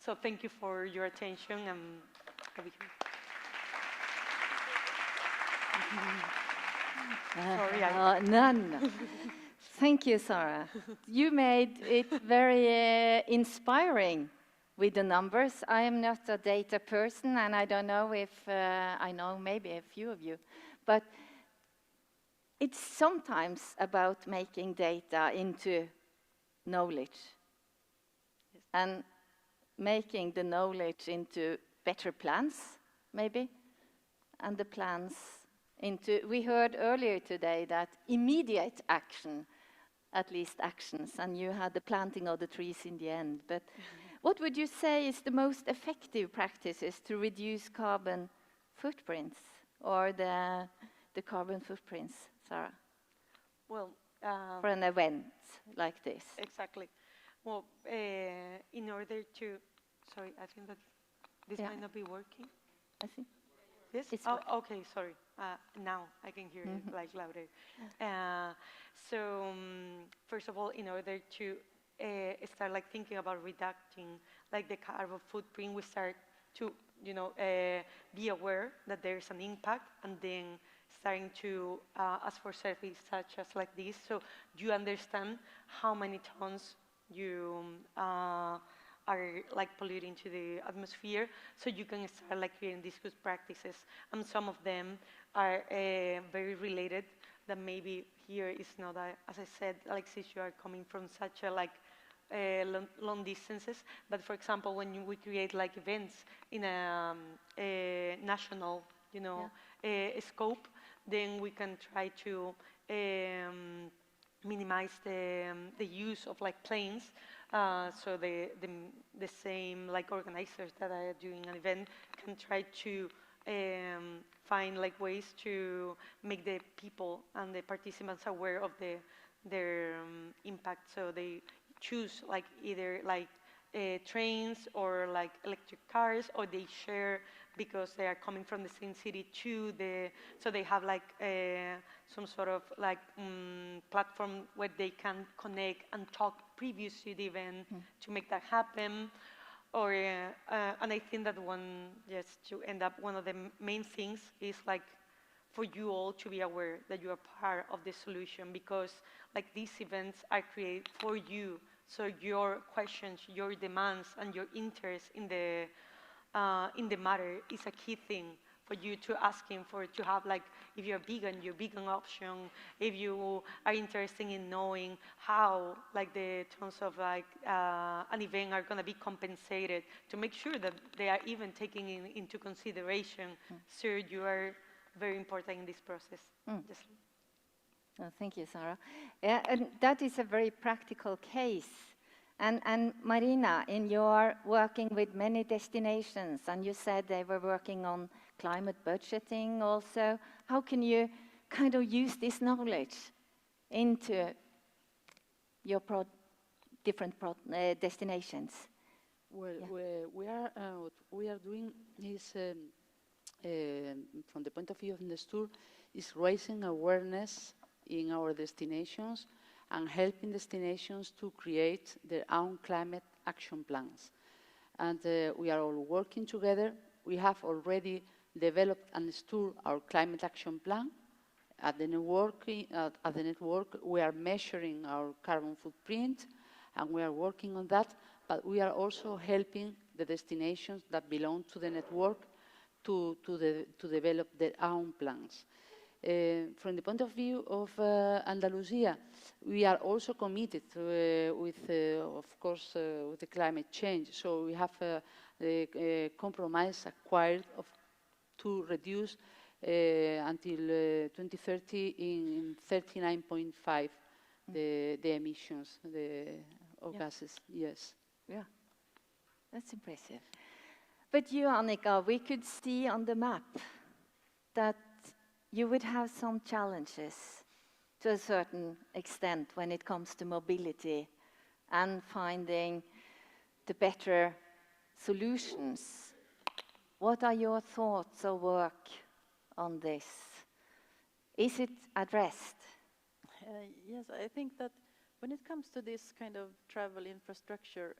So thank you for your attention, and I'll be here. Sorry, none. Thank you, Sara. You made it very inspiring with the numbers. I am not a data person, and I don't know if I know maybe a few of you, but it's sometimes about making data into knowledge, yes, and making the knowledge into better plans, maybe, and the plans into, we heard earlier today that immediate action, at least actions, and you had the planting of the trees in the end. But what would you say is the most effective practices to reduce carbon footprints, or the carbon footprints, Sara? Well, for an event like this. Exactly. Well, in order to, sorry, I think that this might not be working. I think. Yes? It's okay, sorry. Now I can hear it like louder. So first of all, in order to start like thinking about reducing like the carbon footprint, we start to be aware that there's an impact, and then starting to ask for services such as like this. So you understand how many tons you are like polluting to the atmosphere, so you can start like creating these good practices. And some of them are very related, that maybe here is not, as I said, like since you are coming from such a like long distances. But for example, when we create like events in a national, you know, scope, then we can try to minimize the use of like planes. So the same like organizers that are doing an event can try to find like ways to make the people and the participants aware of their impact. So they choose like either like trains or like electric cars, or they share because they are coming from the same city to so they have like some sort of like platform where they can connect and talk previous to the event to make that happen. Or and I think that just to end up, one of the main things is like for you all to be aware that you are part of the solution, because like these events are created for you. So your questions, your demands, and your interest in the matter is a key thing for you to asking for, to have like, if you're vegan, your vegan option, if you are interested in knowing how like the terms of like an event are going to be compensated, to make sure that they are even taking into consideration. So you are very important in this process. Just Oh, thank you, Sara. Yeah, and that is a very practical case. And Marina, in your working with many destinations, and you said they were working on climate budgeting also, how can you kind of use this knowledge into your different destinations? Well, what we are doing is, from the point of view of NECSTouR, is raising awareness in our destinations and helping destinations to create their own climate action plans. And we are all working together. We have already developed and NECSTouR our climate action plan. At the network, we are measuring our carbon footprint, and we are working on that, but we are also helping the destinations that belong to the network to develop their own plans. From the point of view of Andalusia, we are also committed with, of course, with the climate change. So we have a compromise acquired to reduce until 2030 in 39.5 the emissions of gases. Yes. Yeah, that's impressive. But you, Annika, we could see on the map that you would have some challenges to a certain extent when it comes to mobility and finding the better solutions. What are your thoughts or work on this? Is it addressed? Yes, I think that when it comes to this kind of travel infrastructure,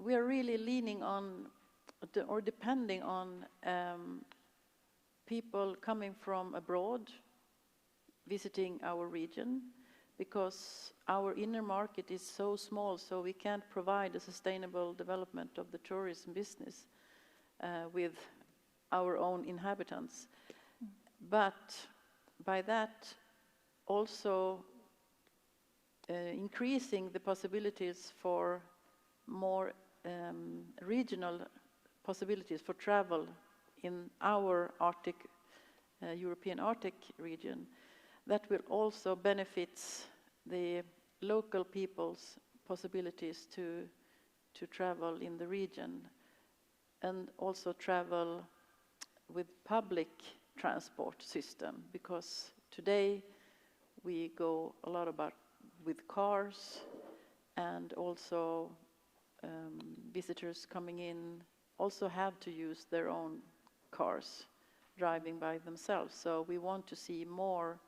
we are really leaning on or depending on people coming from abroad visiting our region, because our inner market is so small, so we can't provide a sustainable development of the tourism business with our own inhabitants. But by that, also increasing the possibilities for more regional possibilities for travel in our Arctic, European Arctic region, that will also benefit the local people's possibilities to travel in the region, and also travel with public transport system, because today we go a lot with cars, and also visitors coming in also have to use their own cars, driving by themselves. So we want to see more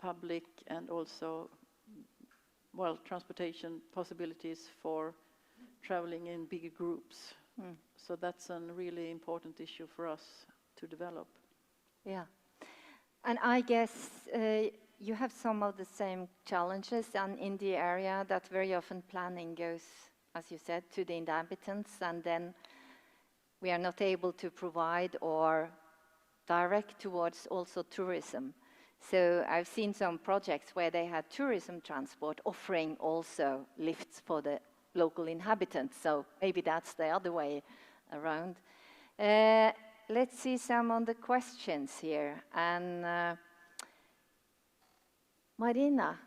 public and also, well, transportation possibilities for traveling in bigger groups. So that's a really important issue for us to develop. Yeah. And I guess you have some of the same challenges in the area, that very often planning goes, as you said, to the inhabitants, and then we are not able to provide or direct towards also tourism. So I've seen some projects where they had tourism transport offering also lifts for the local inhabitants. So maybe that's the other way around. Let's see some of the questions here. And Marina,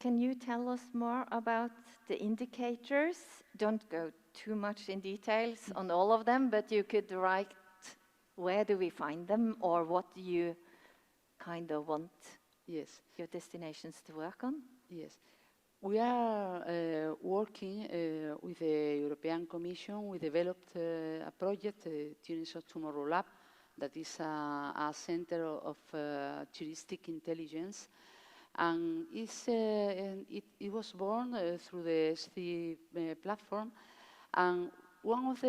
can you tell us more about the indicators? Don't go too much in details on all of them, but you could write where do we find them, or what do you kind of want your destinations to work on? Yes. We are working with the European Commission. We developed a project, Tunis of Tomorrow Lab, that is a center of touristic intelligence. And it was born through the ECOTERRAE platform. And one of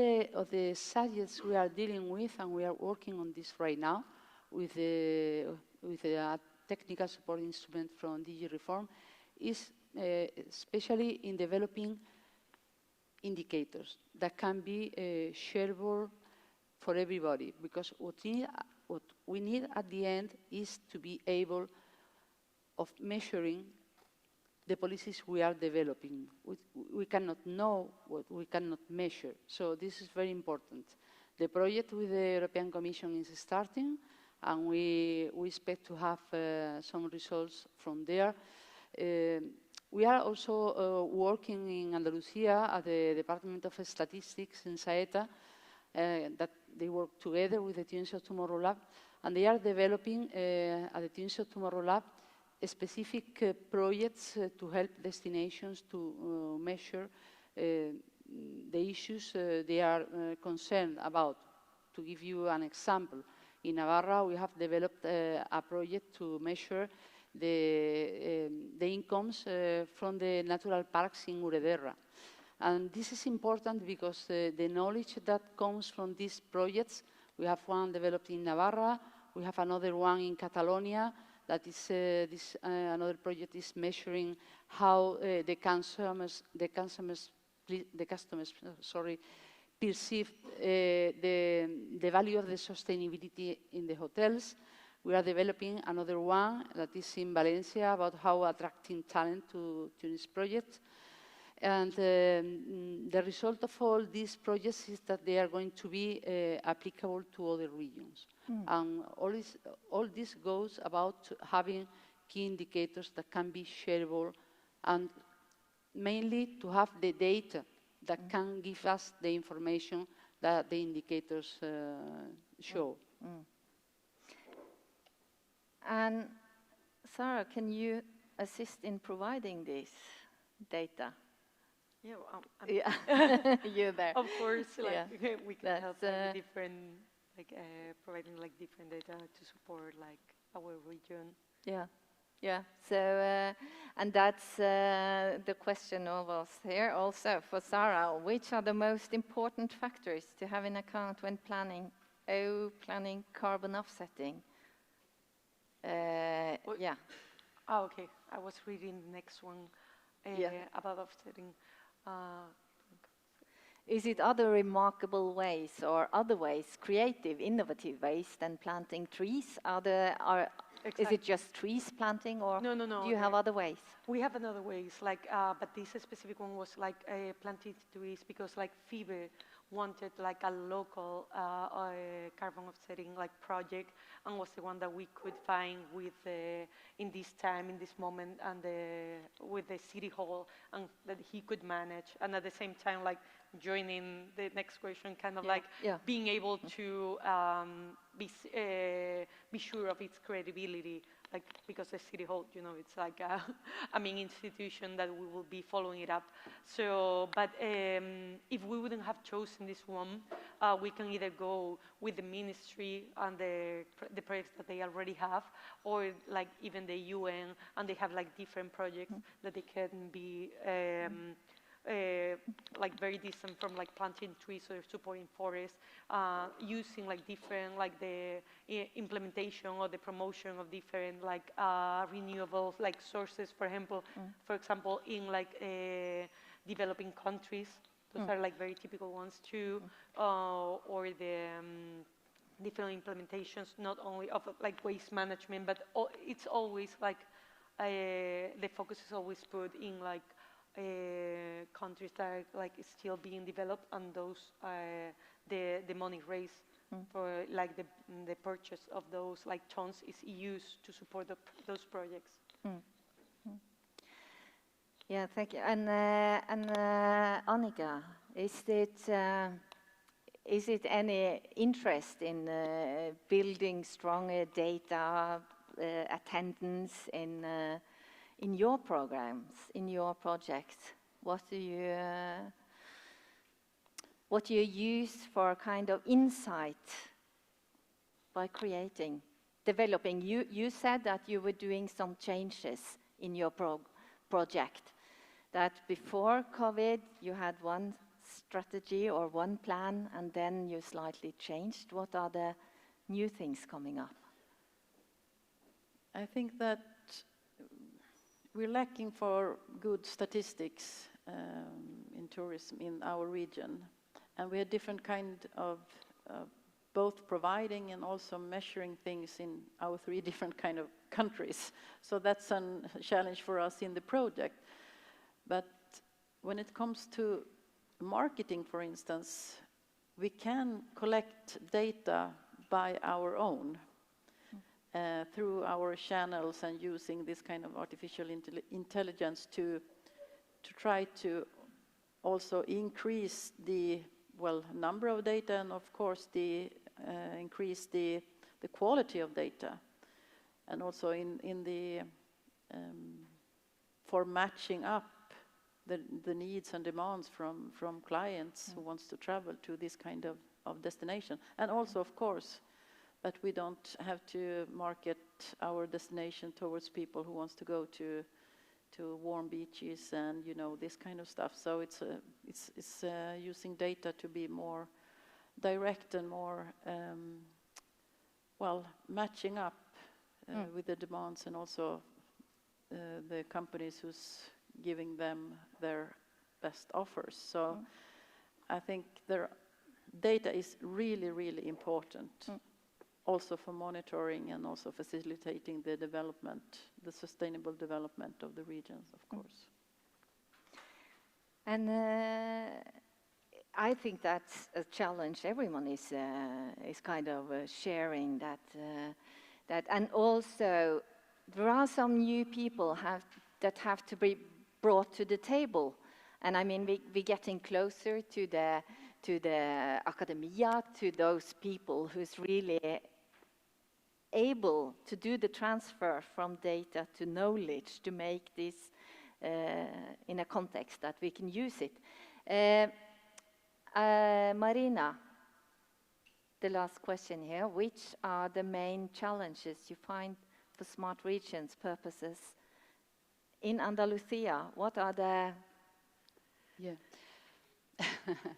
the subjects we are dealing with, and we are working on this right now, with a technical support instrument from DG Reform, is especially in developing indicators that can be shareable for everybody. Because what we need at the end is to be able of measuring the policies we are developing. We cannot know what we cannot measure. So this is very important. The project with the European Commission is starting, and we expect to have some results from there. We are also working in Andalusia at the Department of Statistics in SAETA, that they work together with the Tunis of Tomorrow Lab, and they are developing at the Tunis of Tomorrow Lab specific projects to help destinations to measure the issues they are concerned about. To give you an example, in Navarra we have developed a project to measure the incomes from the natural parks in Urederra. And this is important because the knowledge that comes from these projects, we have one developed in Navarra, we have another one in Catalonia, that is another project is measuring how the customers perceive the value of the sustainability in the hotels. We are developing another one that is in Valencia about how attracting talent to this project. And the result of all these projects is that they are going to be applicable to other regions. And all this goes about having key indicators that can be shareable, and mainly to have the data that can give us the information that the indicators show. And Sara, can you assist in providing this data? Yeah, You're there. of course, like, Yeah. we can help with different, providing like different data to support like our region. Yeah, yeah. So, and that's the question of us here also for Sara. Which are the most important factors to have in account when planning carbon offsetting? Yeah. Oh, okay. I was reading the next one about offsetting. Is it other remarkable ways or other ways, creative, innovative ways than planting trees? Is it just trees planting, or no, do you have other ways? We have another ways, but this specific one was like planted trees because like FIBE wanted like a local carbon offsetting like project, and was the one that we could find with in this time, in this moment, and with the city hall, and that he could manage, and at the same time like joining the next question, kind of being able to be sure of its credibility, like because the city hall, you know, it's like a main institution that we will be following it up. So, but if we wouldn't have chosen this one, we can either go with the ministry and the projects that they already have, or like even the UN, and they have like different projects that they can be like very distant from like planting trees or supporting forests, using like different like the implementation or the promotion of different like renewable like sources. For example, in like developing countries, those are like very typical ones too, or the different implementations, not only of like waste management, but it's always like the focus is always put in like countries that are like still being developed, and those the money raised for like the purchase of those like tons is used to support those projects. Yeah, thank you. And Annika, is it any interest in building stronger data attendance in your programs, in your projects? What do you use for kind of insight by developing? You said that you were doing some changes in your project, that before COVID you had one strategy or one plan and then you slightly changed. What are the new things coming up? I think that we're lacking for good statistics in tourism in our region, and we have different kind of both providing and also measuring things in our 3 different kind of countries. So that's a challenge for us in the project. But when it comes to marketing, for instance, we can collect data by our own through our channels and using this kind of artificial intelligence to try to also increase the number of data, and of course increase the quality of data, and also in the for matching up the needs and demands from clients who wants to travel to this kind of destination. And also, of course, that we don't have to market our destination towards people who wants to go to warm beaches and this kind of stuff. So it's using data to be more direct and more matching up with the demands, and also the companies who's giving them their best offers. So I think data is really, really important, also for monitoring and also facilitating the development, the sustainable development of the regions, of course. And I think that's a challenge. Everyone is kind of sharing that, and also there are some new people that have to be brought to the table. And I mean, we're getting closer to the academia, to those people who's really able to do the transfer from data to knowledge, to make this in a context that we can use it. Marina, the last question here. Which are the main challenges you find for smart regions purposes in Andalusia? What are the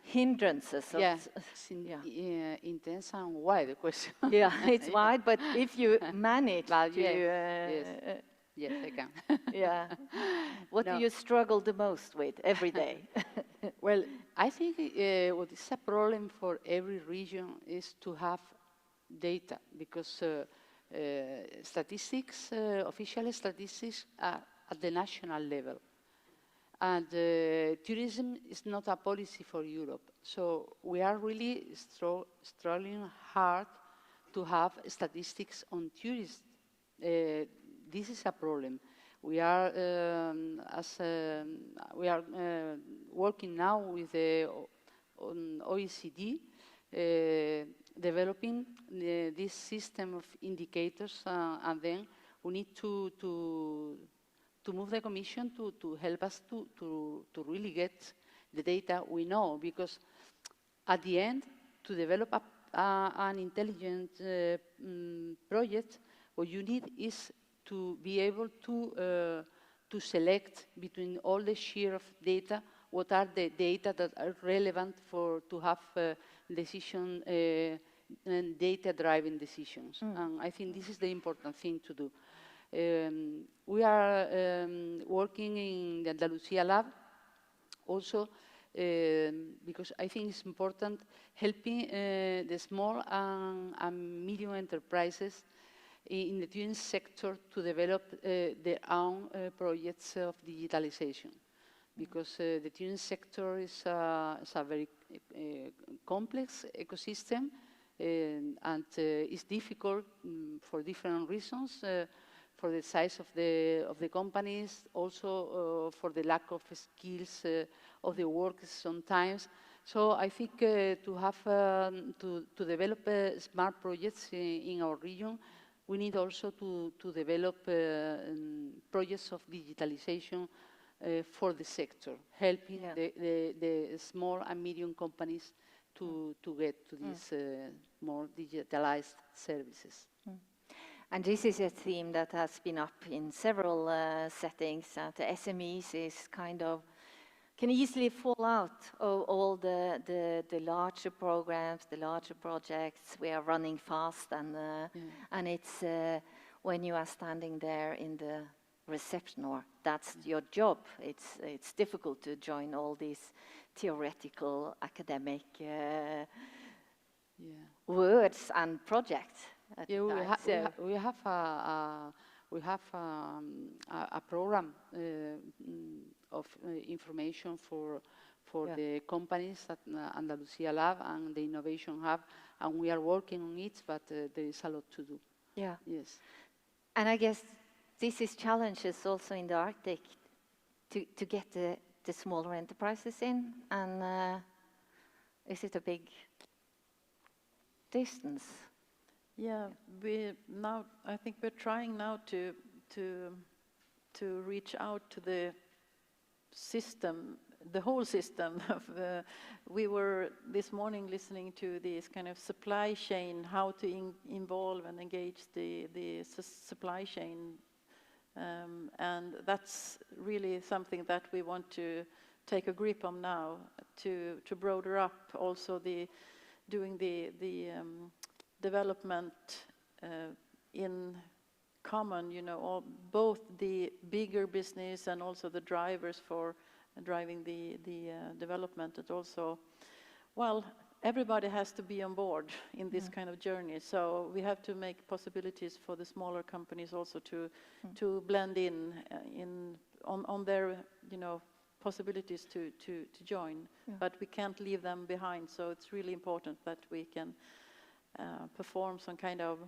hindrances? Intense and wide question. Yeah, it's wide, but if you manage to... Yes, I can. Yeah. What do you struggle the most with every day? Well, I think what is a problem for every region is to have data, because statistics, official statistics are at the national level. And tourism is not a policy for Europe. So we are really struggling hard to have statistics on tourism. This is a problem. We are working now with the OECD, developing this system of indicators, and then we need to move the Commission to help us to really get the data we know, because at the end, to develop an intelligent project, what you need is to be able to select between all the share of data, what are the data that are relevant to have decision and data-driven decisions. And I think this is the important thing to do. We are working in the Andalusia lab also because I think it's important helping the small and medium enterprises in the tourism sector to develop their own projects of digitalization. Because the tourism sector is a very complex ecosystem, and it's difficult for different reasons, for the size of the companies, also for the lack of skills of the workers sometimes. So I think to have to develop smart projects in our region, we need also to develop projects of digitalization for the sector, helping the small and medium companies to get to these more digitalized services. And this is a theme that has been up in several settings, that the SMEs is kind of, can easily fall out of all the larger programs, the larger projects. We are running fast, and it's when you are standing there in the reception, or that's your job, it's difficult to join all these theoretical academic words and projects. We have a program of information for the companies that Andalusia Lab and the Innovation Hub, and we are working on it, but there is a lot to do. Yeah. Yes. And I guess this is challenges also in the Arctic to get the smaller enterprises in, and is it a big distance? Yeah, I think we're trying now to reach out to the system, the whole system. We were this morning listening to this kind of supply chain, how to involve and engage the supply chain, and that's really something that we want to take a grip on now, to broaden up also doing the development in common, you know, both the bigger business and also the drivers for driving the development. And also, well, everybody has to be on board in this kind of journey. So we have to make possibilities for the smaller companies also to blend in on their, you know, possibilities to join. But we can't leave them behind. So it's really important that we can perform some kind of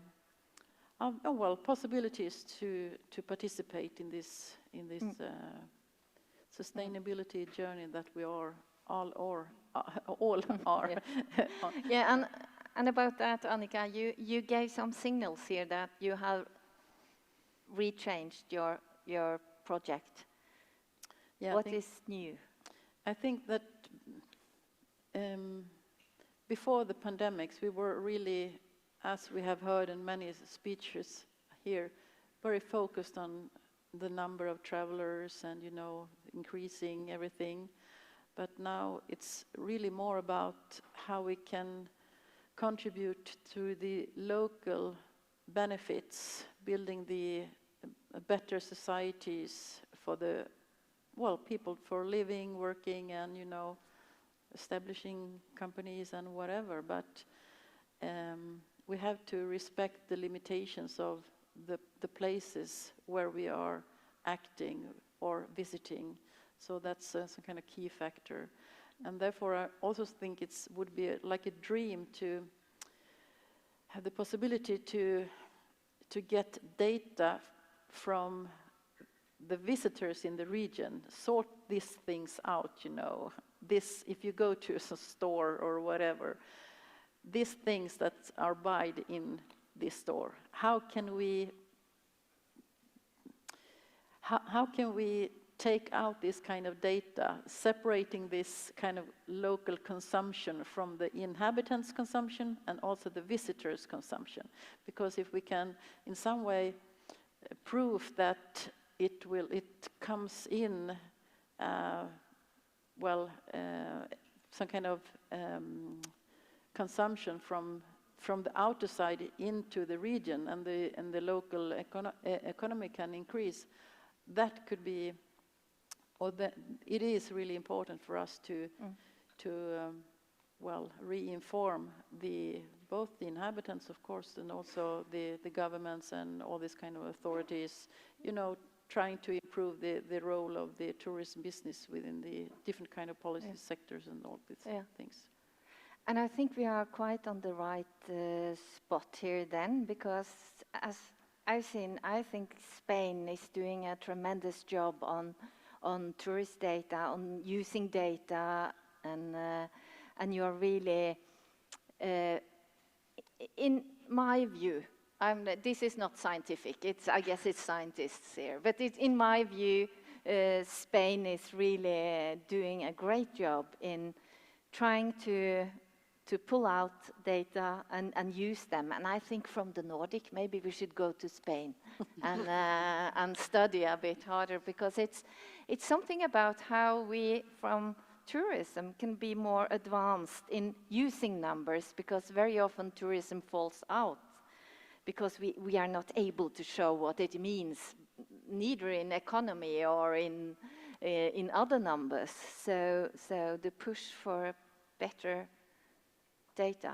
possibilities to participate in this sustainability journey that we are all are. Yeah, and about that, Annika, you gave some signals here that you have rechanged your project. Yeah, what is new? I think that before the pandemics, we were really, as we have heard in many speeches here, very focused on the number of travelers and, you know, increasing everything. But now it's really more about how we can contribute to the local benefits, building the better societies for the, well, people for living, working, and, you know, establishing companies and whatever. But we have to respect the limitations of the places where we are acting or visiting. So that's some kind of key factor. And therefore, I also think it would be like a dream to have the possibility to get data from the visitors in the region, sort these things out, you know. This, if you go to a store or whatever, these things that are bought in this store, how can we take out this kind of data, separating this kind of local consumption from the inhabitants' consumption and also the visitors' consumption? Because if we can in some way prove that it comes in, some kind of consumption from the outer side into the region, and the local economy can increase, that could be it is really important for us to well, re-inform both the inhabitants, of course, and also the governments and all these kind of authorities, you know, trying to improve the role of the tourism business within the different kind of policy sectors and all these things. And I think we are quite on the right spot here then, because as I've seen, I think Spain is doing a tremendous job on tourist data, on using data, and you're really, in my view, this is not scientific, I guess it's scientists here, but in my view, Spain is really doing a great job in trying to pull out data and use them. And I think from the Nordic, maybe we should go to Spain and study a bit harder, because it's something about how we, from tourism, can be more advanced in using numbers, because very often tourism falls out because we are not able to show what it means, neither in economy or in other numbers. So the push for better data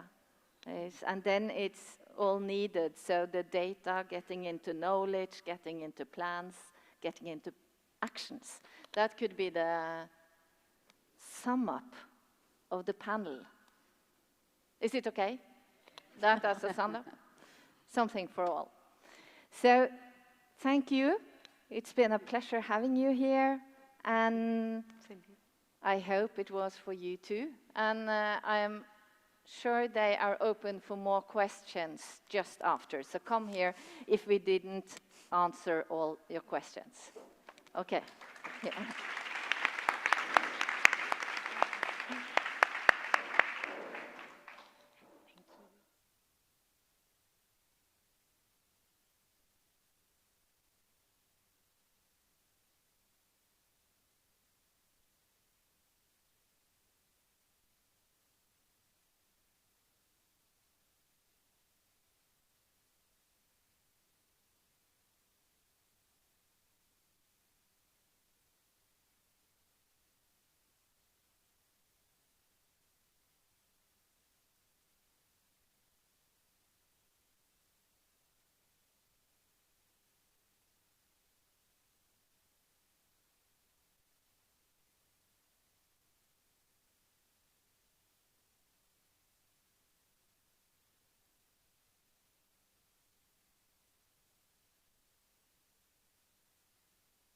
and then it's all needed. So the data getting into knowledge, getting into plans, getting into actions. That could be the sum up of the panel. Is it okay? That as a sum up? Something for all. So thank you. It's been a pleasure having you here, and I hope it was for you too. And I am sure they are open for more questions just after. So come here if we didn't answer all your questions. Okay. Yeah.